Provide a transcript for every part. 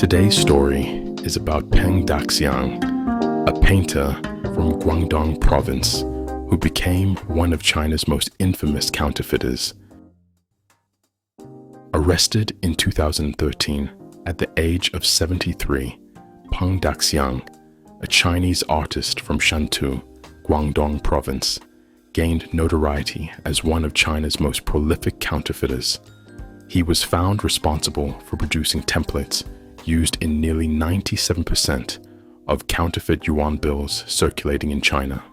Today's story is about Peng Daxiang, a painter from Guangdong province who became one of China's most infamous counterfeiters. Arrested in 2013 at the age of 73, Peng Daxiang, a Chinese artist from Shantou, Guangdong province, gained notoriety as one of China's most prolific counterfeiters. He was found responsible for producing templates used in nearly 97% of counterfeit yuan bills circulating in China.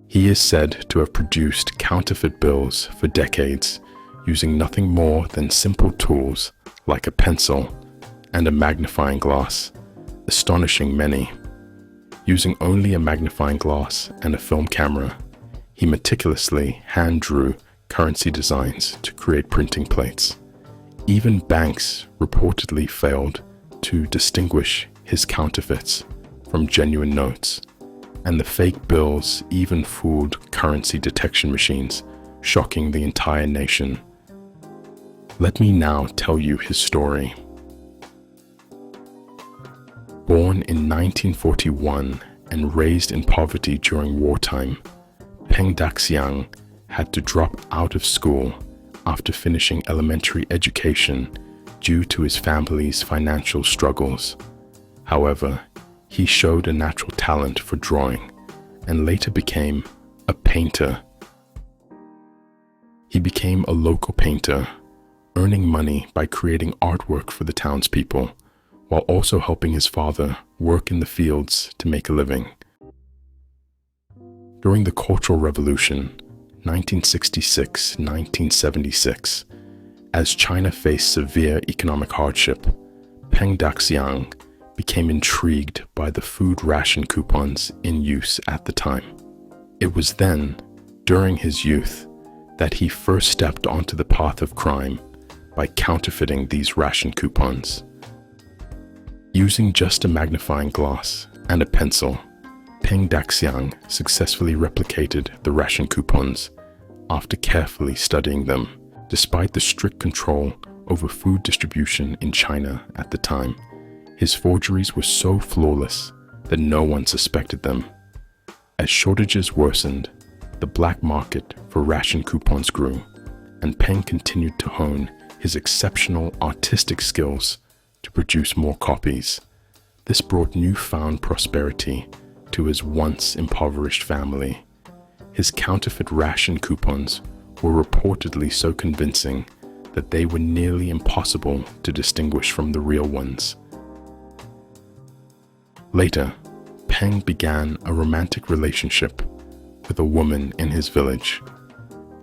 He is said to have produced counterfeit bills for decades using nothing more than simple tools like a pencil and a magnifying glass, astonishing many. Using only a magnifying glass and a film camera, he meticulously hand-drew currency designs to create printing plates. Even banks reportedly failed to distinguish his counterfeits from genuine notes, and the fake bills even fooled currency detection machines, shocking the entire nation. Let me now tell you his story. Born in 1941 and raised in poverty during wartime, Peng Daxiang had to drop out of school after finishing elementary education due to his family's financial struggles. However, he showed a natural talent for drawing and later became a painter. He became a local painter, earning money by creating artwork for the townspeople, while also helping his father work in the fields to make a living. During the Cultural Revolution, 1966-1976, as China faced severe economic hardship, Peng Daxiang became intrigued by the food ration coupons in use at the time. It was then, during his youth, that he first stepped onto the path of crime by counterfeiting these ration coupons. Using just a magnifying glass and a pencil, Peng Daxiang successfully replicated the ration coupons after carefully studying them. Despite the strict control over food distribution in China at the time, his forgeries were so flawless that no one suspected them. As shortages worsened, the black market for ration coupons grew, and Peng continued to hone his exceptional artistic skills to produce more copies. This brought newfound prosperity to his once impoverished family. His counterfeit ration coupons were reportedly so convincing that they were nearly impossible to distinguish from the real ones. Later, Peng began a romantic relationship with a woman in his village.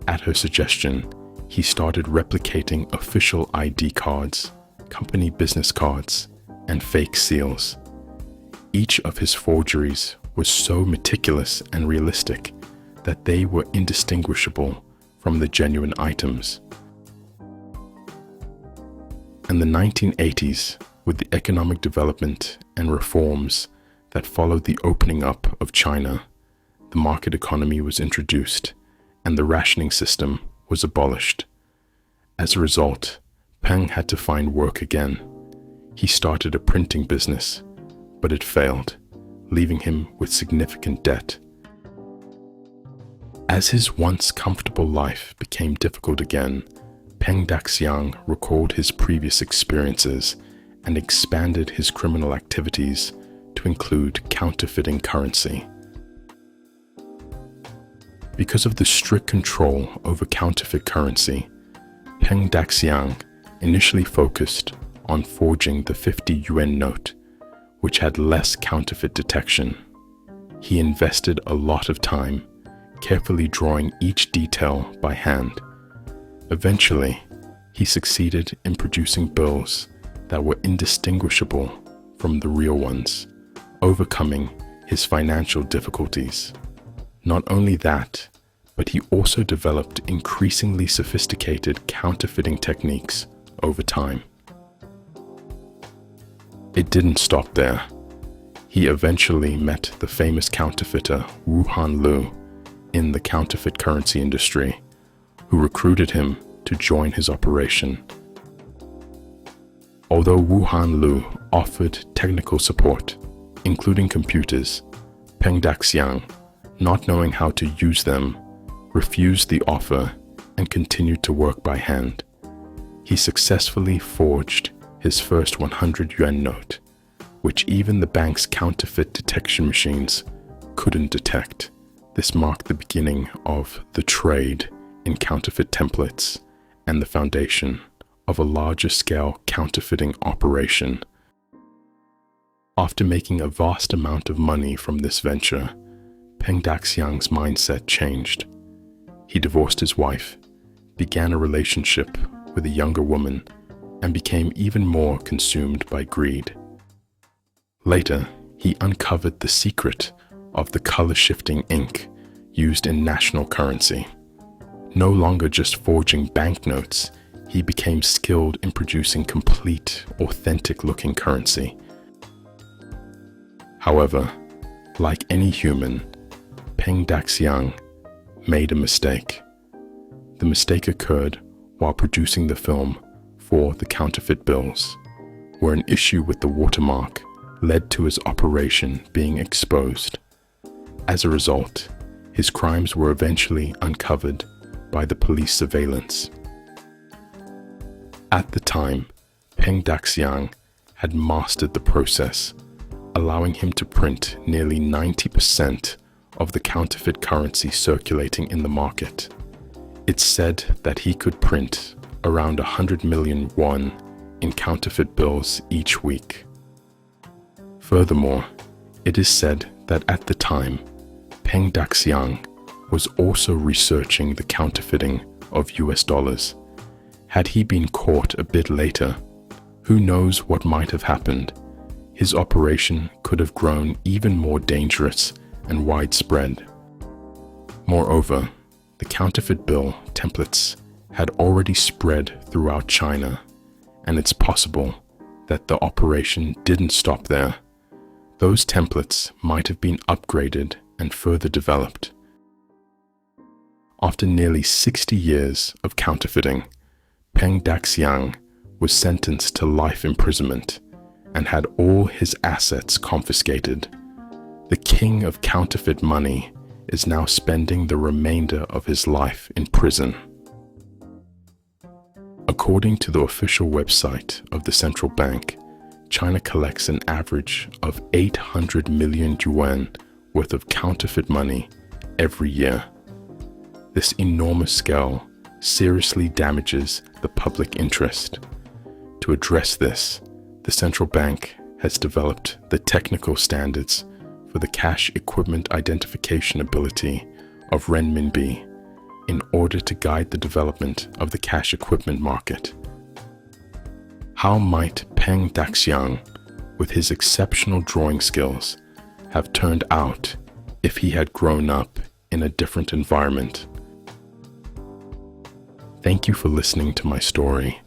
At her suggestion, he started replicating official ID cards, company business cards, and fake seals. Each of his forgeries was so meticulous and realistic that they were indistinguishable from the genuine items. In the 1980s, with the economic development and reforms that followed the opening up of China, the market economy was introduced and the rationing system was abolished. As a result, Peng had to find work again. He started a printing business, but it failed, leaving him with significant debt. As his once comfortable life became difficult again, Peng Daxiang recalled his previous experiences and expanded his criminal activities to include counterfeiting currency. Because of the strict control over counterfeit currency, Peng Daxiang initially focused on forging the 50 yuan note, which had less counterfeit detection. He invested a lot of time carefully drawing each detail by hand. Eventually, he succeeded in producing bills that were indistinguishable from the real ones, overcoming his financial difficulties. Not only that, but he also developed increasingly sophisticated counterfeiting techniques over time. It didn't stop there. He eventually met the famous counterfeiter Wu Hanlu in the counterfeit currency industry, who recruited him to join his operation. Although Wuhan Lu offered technical support, including computers, Peng Daxiang, not knowing how to use them, refused the offer and continued to work by hand. He successfully forged his first 100 yuan note, which even the bank's counterfeit detection machines couldn't detect. This marked the beginning of the trade in counterfeit templates and the foundation of a larger-scale counterfeiting operation. After making a vast amount of money from this venture, Peng Daxiang's mindset changed. He divorced his wife, began a relationship with a younger woman, and became even more consumed by greed. Later, he uncovered the secret of the color-shifting ink used in national currency. No longer just forging banknotes, he became skilled in producing complete, authentic-looking currency. However, like any human, Peng Daxiang made a mistake. The mistake occurred while producing the film for the counterfeit bills, where an issue with the watermark led to his operation being exposed. As a result, his crimes were eventually uncovered by the police surveillance. At the time, Peng Daxiang had mastered the process, allowing him to print nearly 90% of the counterfeit currency circulating in the market. It's said that he could print around 100 million yuan in counterfeit bills each week. Furthermore, it is said that at the time, Peng Daxiang was also researching the counterfeiting of US dollars. Had he been caught a bit later, who knows what might have happened? His operation could have grown even more dangerous and widespread. Moreover, the counterfeit bill templates had already spread throughout China, and it's possible that the operation didn't stop there. Those templates might have been upgraded and further developed. After nearly 60 years of counterfeiting, Peng Daxiang was sentenced to life imprisonment and had all his assets confiscated. The king of counterfeit money is now spending the remainder of his life in prison. According to the official website of the central bank, China collects an average of 800 million yuan worth of counterfeit money every year. This enormous scale seriously damages the public interest. To address this, the central bank has developed the technical standards for the cash equipment identification ability of renminbi in order to guide the development of the cash equipment market. How might Peng Daxiang, with his exceptional drawing skills, have turned out if he had grown up in a different environment? Thank you for listening to my story.